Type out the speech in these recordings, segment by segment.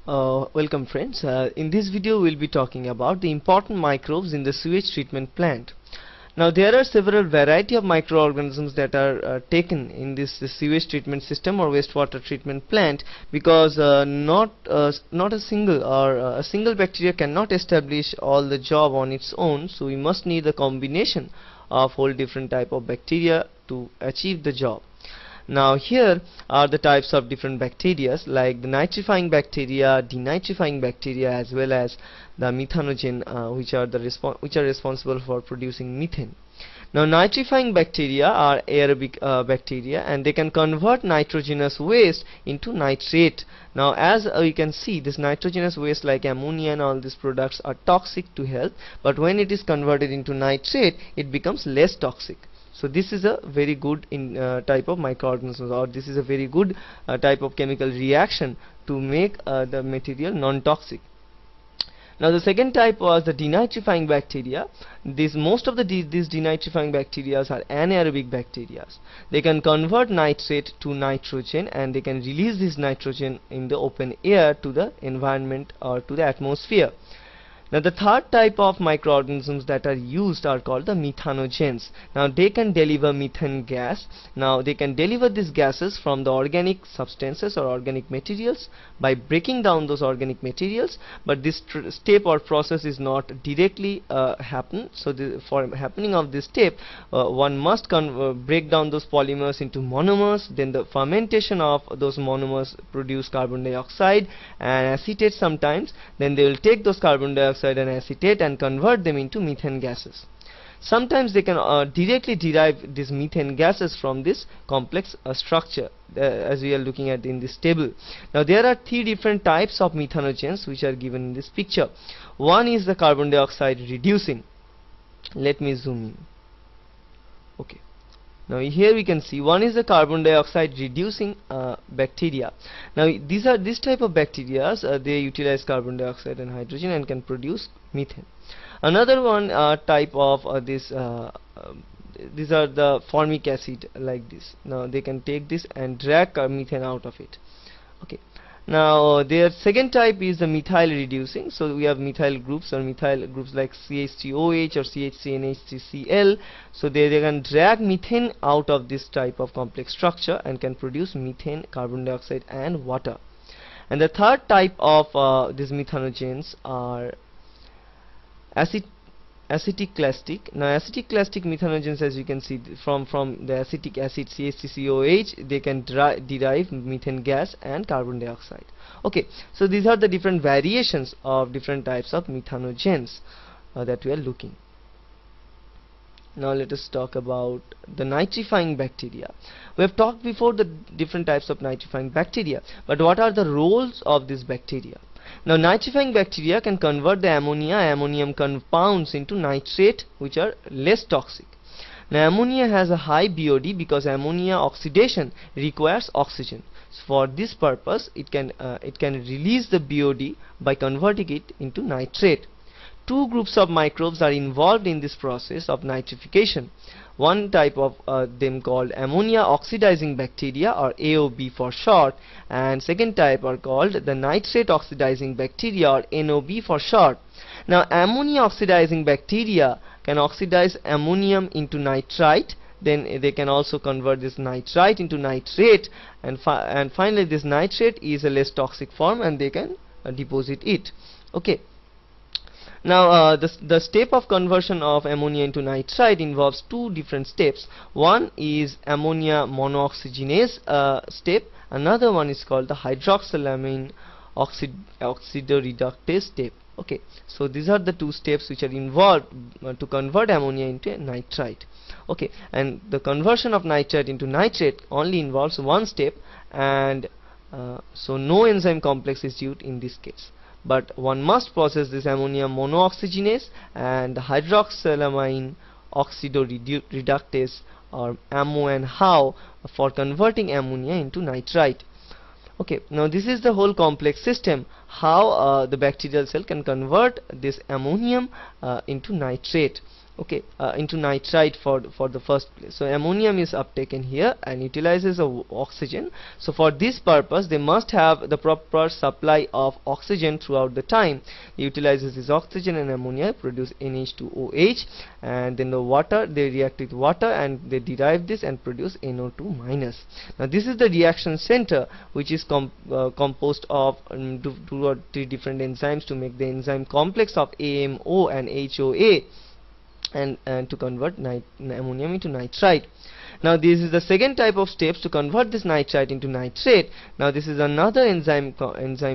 Welcome friends. In this video we'll be talking about the important microbes in the sewage treatment plant. Now there are several variety of microorganisms that are taken in this sewage treatment system or wastewater treatment plant, because not a single bacteria cannot establish all the job on its own. So we must need a combination of whole different type of bacteria to achieve the job. Now here are the types of different bacteria, like the nitrifying bacteria, denitrifying bacteria, as well as the methanogen, which are responsible for producing methane. Now nitrifying bacteria are aerobic bacteria, and they can convert nitrogenous waste into nitrate. Now as we can see, this nitrogenous waste like ammonia and all these products are toxic to health, but when it is converted into nitrate, it becomes less toxic. So this is a very good type of microorganisms, or this is a very good type of chemical reaction to make the material non-toxic. Now the second type was the denitrifying bacteria. Most of these denitrifying bacteria are anaerobic bacteria. They can convert nitrate to nitrogen, and they can release this nitrogen in the open air to the environment or to the atmosphere. Now the third type of microorganisms that are used are called the methanogens. Now they can deliver methane gas. Now they can deliver these gases from the organic substances or organic materials by breaking down those organic materials, but this step or process is not directly happen. So for happening of this step, one must break down those polymers into monomers. Then the fermentation of those monomers produce carbon dioxide and acetate sometimes. Then they will take those carbon dioxide and acetate and convert them into methane gases. Sometimes they can directly derive these methane gases from this complex structure, as we are looking at in this table. Now there are three different types of methanogens which are given in this picture. One is the carbon dioxide reducing. Let me zoom in. Okay. Now here we can see one is the carbon dioxide reducing bacteria. Now this type of bacteria, they utilize carbon dioxide and hydrogen and can produce methane. Another one type of these are the formic acid, like this. Now they can take this and drag methane out of it. Okay. Now their second type is the methyl reducing. So we have methyl groups or methyl groups like CH3OH or CHCNH3Cl. So they can drag methane out of this type of complex structure and can produce methane, carbon dioxide and water. And the third type of these methanogens are acetic-clastic. Now acetic-clastic methanogens, as you can see from the acetic acid CH3COH, they can derive methane gas and carbon dioxide. Okay, so these are the different variations of different types of methanogens that we are looking. Now let us talk about the nitrifying bacteria. We have talked before the different types of nitrifying bacteria, but what are the roles of this bacteria? Now nitrifying bacteria can convert the ammonium compounds into nitrate, which are less toxic. Now ammonia has a high BOD because ammonia oxidation requires oxygen. So for this purpose it can release the BOD by converting it into nitrate. Two groups of microbes are involved in this process of nitrification. One type of them called ammonia oxidizing bacteria, or AOB for short, and second type are called the nitrate oxidizing bacteria, or NOB for short. Now ammonia oxidizing bacteria can oxidize ammonium into nitrite. Then they can also convert this nitrite into nitrate, and finally this nitrate is a less toxic form and they can deposit it. Okay. Now the step of conversion of ammonia into nitrite involves two different steps. One is ammonia monooxygenase step. Another one is called the hydroxylamine oxidoreductase step. Okay, so these are the two steps which are involved to convert ammonia into nitrite. Okay, and the conversion of nitrite into nitrate only involves one step, and so no enzyme complex is used in this case. But one must process this ammonia monooxygenase and hydroxylamine oxidoreductase, or AMO and HOW, for converting ammonia into nitrite. Okay, now this is the whole complex system, how the bacterial cell can convert this ammonium into nitrate. okay, into nitrite for the first place. So ammonium is uptaken here and utilizes oxygen. So for this purpose they must have the proper supply of oxygen throughout the time. It utilizes this oxygen and ammonia, produce NH2OH, and then the water, they react with water and they derive this and produce NO2 minus. Now this is the reaction center, which is composed of 2 or 3 different enzymes to make the enzyme complex of AMO and HOA, and to convert ammonium into nitrite. Now this is the second type of steps to convert this nitrite into nitrate. Now this is another enzyme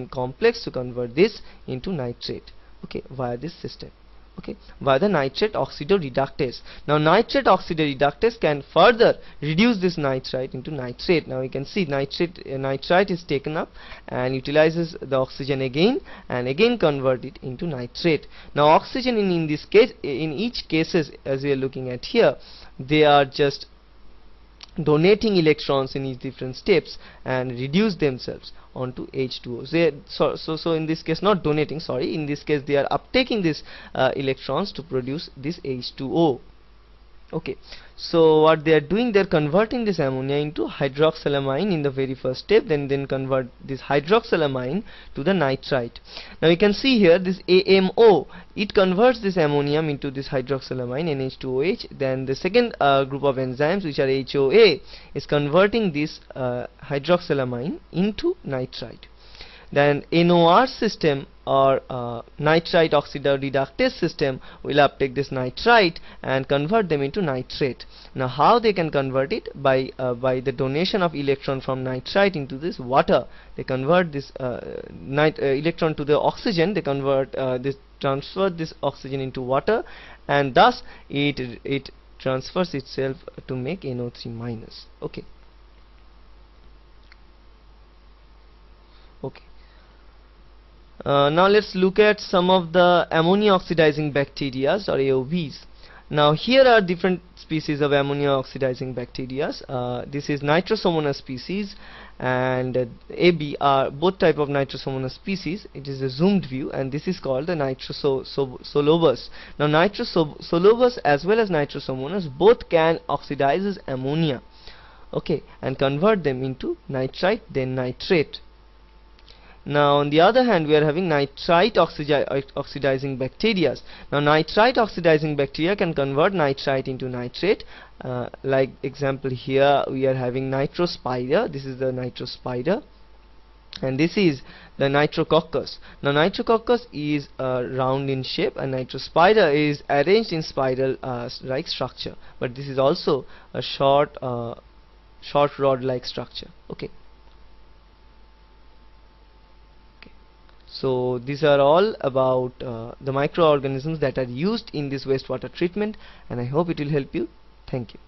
complex to convert this into nitrate, okay, via this system, okay, via the nitrate oxidoreductase. Now nitrate oxidoreductase can further reduce this nitrite into nitrate. Now you can see nitrite is taken up and utilizes the oxygen again and again convert it into nitrate. Now oxygen in this case, in each cases as we are looking at here, they are just donating electrons in each different steps and reduce themselves onto H2O. So in this case, not donating, sorry, in this case they are uptaking these electrons to produce this H2O. Okay, so what they are doing, they are converting this ammonia into hydroxylamine in the very first step, then convert this hydroxylamine to the nitrite. Now you can see here this AMO, it converts this ammonium into this hydroxylamine NH2OH. Then the second group of enzymes, which are HOA, is converting this hydroxylamine into nitrite. Then NOR system, or nitrite oxidoreductase system, will uptake this nitrite and convert them into nitrate. Now how they can convert it? By the donation of electron from nitrite into this water. They convert this electron to the oxygen, they transfer this oxygen into water, and thus it transfers itself to make NO3 minus. Okay. Now let's look at some of the ammonia oxidizing bacteria, or AOBs. Now here are different species of ammonia oxidizing bacteria. This is Nitrosomonas species and AB are both type of Nitrosomonas species. It is a zoomed view, and this is called the Nitrosolobus. Now Nitrosolobus as well as Nitrosomonas both can oxidize ammonia, okay, and convert them into nitrite, then nitrate. Now on the other hand, we are having nitrite oxidizing bacteria. Now nitrite oxidizing bacteria can convert nitrite into nitrate. Like example here we are having Nitrospira. This is the Nitrospira, and this is the Nitrococcus. Now Nitrococcus is round in shape and Nitrospira is arranged in spiral like structure, but this is also a short rod like structure. Okay. So these are all about the microorganisms that are used in this wastewater treatment, and I hope it will help you. Thank you.